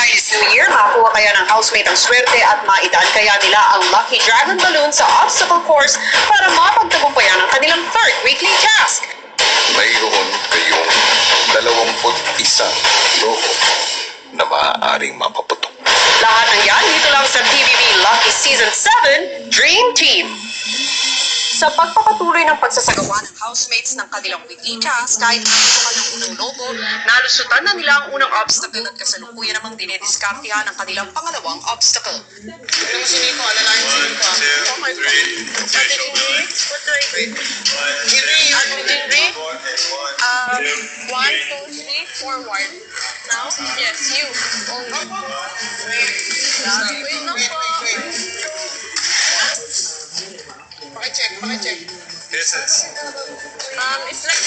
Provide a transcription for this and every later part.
Chinese New Year, makakuha kaya ng housemate ang swerte at maidaan kaya nila ang Lucky Dragon Balloon sa obstacle course para mapagtagumpayan ang kanilang third weekly task. Mayroon kayong 21 loko na maaaring mapaputok. Lahat ng yan dito lang sa TVB Lucky Season 7 Dream Team. Sa pagpapatuloy ng pagsasagawa ng housemates ng kanilang weekly task, kahit nakasukan ng unang logo, nalusutan na nila ang unang obstacle at kasalukuyan namang dinidiskartehan ang kanilang pangalawang obstacle. Yung siniko, alalayan siniko. 1, 2, 3. Okay, shoulder. What do I do? Henry, Henry? 4 and 1, 2, 1, 2, 3, forward. Now? Yes, you. Only. Wait lang po. Pakicheck. This is. It's like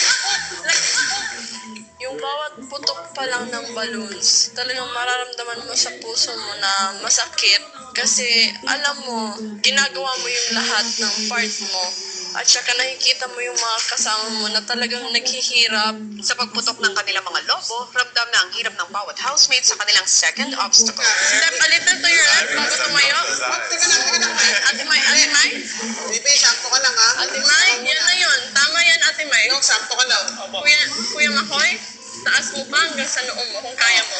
yung bawat putok pa lang ng balloons, talagang mararamdaman mo sa puso mo na masakit kasi alam mo, ginagawa mo yung lahat ng part mo at saka nakikita mo yung mga kasama mo na talagang naghihirap. Sa pagputok ng kanilang mga logo, ramdam na ang hirap ng bawat housemate sa kanilang second obstacle. Step a little to your left bago tumayo. Teka lang. Ate May. Baby, sakto ka lang ha. Ate May, yan na yun. Tama yan, Ate May. Yung sakto ka lang. Kuya Makoy, taas mo pa hanggang sa noo mo kung kaya mo.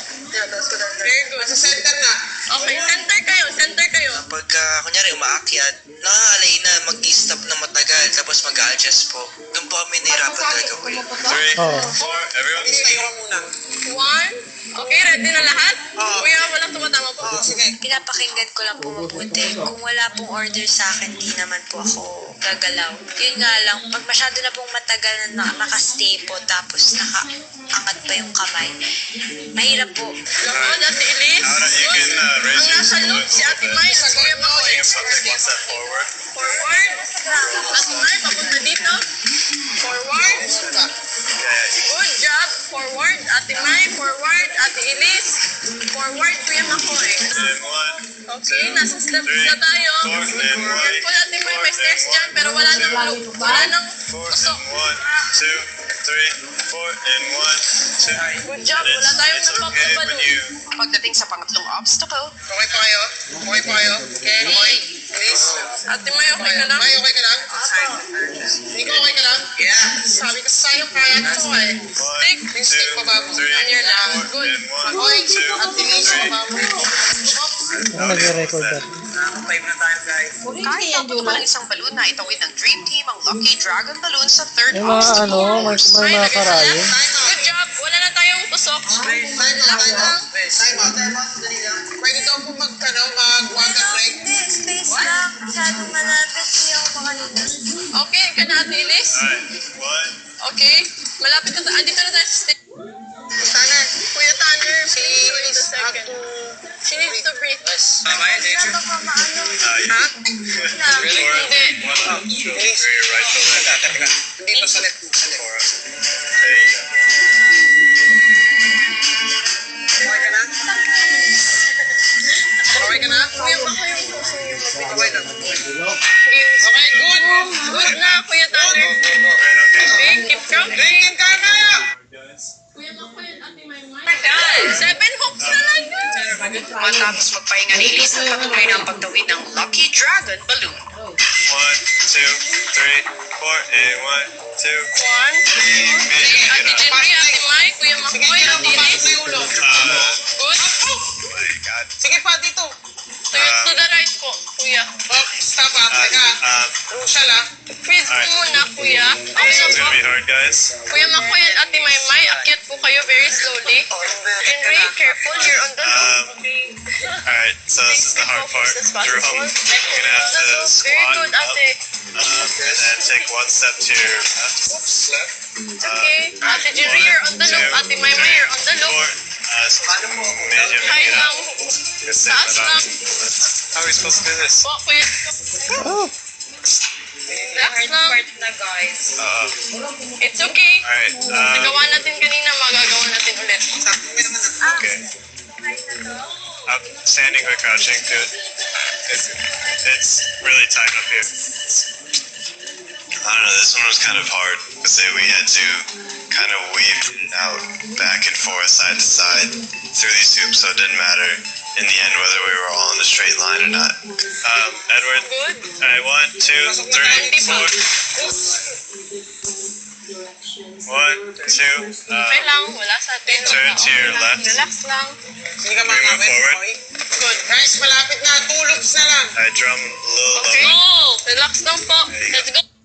Very good. Sa center na. Okay, center kayo. Pagka, kunyari, umaakyat, nakaalay na mag-stop na matagal, tapos mag-adjust po. Doon po kami nahirapan talaga po yun. 3, 4. Everyone. Please, tayo ka muna. 1. Okay, ready na lahat? Kuya, walang tumatama po. Sige. Pinapakinggan ko lang po mabuti. Kung wala pong order sa akin, di naman po ako gagalaw. Yun nga lang, pag masyado na pong matagal na nakastay po, tapos nakaangat pa yung kamay, mahirap po. Lakod, Ate Elise. Now that you can raise Ang your nasa loop si Ate May at Kuya Makoy. You can put like 1 step forward. Forward. Ate May, papunta dito. Forward. Good job. Forward. Ate May, forward. Ate Elise. Forward, Kuya Makoy. And 1, Okay, nasa steps na tayo. 4 and 1. Careful, Ate May, may stairs dyan, pero wala nang loop. Wala nang 4 tusok. and 1, 2, 3, 4 and 1, 2. Good job. Wala tayong It's okay napapabalo. when you. Pagdating sa pangatlong obstacle, Okay pa kayo? Okay. Okay. Please. Ate May, okay ka lang? May, okay ka lang? Nico, okay ka lang? Yeah. Sabi ko sa'yo, kaya ko eh. 1, Please, stick 2, baba mo. 3, On your left. 4 Good. and 1, Makoy, 2, at Denise, baba mo. Nagre-record that. kahit naputok ang isang balloon na itawid ng Dream Team ang Lucky Dragon Balloon sa third May mga obstacle may course. mga karayo. Good job. Wala na tayong tusok. Time out. Pwede daw po mag-water break. Space lang. Masyadong malapit yung mga nila. Okay, ka na, Ate Elise? Alright, 1. Okay. Malapit na tayo. Andito na tayo sa stage. Tanner. Kuya Tanner, Si wait a second. She needs to breathe. Wala pa maano. Ha? Hindi. 1, 2, 3, right shoulder. Dito sa left. 4. There you go. Okay ka na? Okay ka na? Kuya, baka yung puso yung mapit. Okay na. Okay, good. Good na, Kuya Tanner. Okay, keep counting. Drinking ka na! Kuya, baka yung Ate Maymay. 7 hooks na lang yun. Matapos magpahinga ni Elise at patuloy na ang pagtawid ng Lucky Dragon Balloon. 1, 2, 3, 4 and 1, 2. 1. Ate Jenny, Ate May, Kuya Makoy, Ate Elise. ulo. Good. My God. Sige pa, dito. To the right po, Kuya. Oh, stop ah. Teka. Crucial ah. Please po muna, Kuya. Okay This na is po. gonna be hard, guys. Kuya Makoy at Ate Maymay, akyat po kayo very slowly. Henry, careful, you're on the loop. Alright, so this is the hard part. Jerome, you're gonna have to Very squat good, up, Ate. and then take 1 step to your left. It's okay. Ate Jerry, you're on the loop. Ate Maymay, you're on the loop. 4. Medyo High mahirap. lang. Kasi Taas lang. How are we supposed to do this? Po, Kuya. Relax lang. It's okay. Alright, Nagawa natin kanina, magagawa natin ulit. okay. Up, standing or crouching, good. It's really tight up here. I don't know, this one was kind of hard because we had to kind of weaved out back and forth, side to side, through these hoops, so it didn't matter in the end whether we were all in a straight line or not. Edward? Good. Alright, 1, 2, 3, 4. 1, 2, Okay lang, wala sa atin. turn to your left. Relax lang. Hindi ka We move makakawin. forward. Okay? Good. Guys, malapit na. 2 loops na lang. I drum a little Okay. low. Relax lang po. Let's go.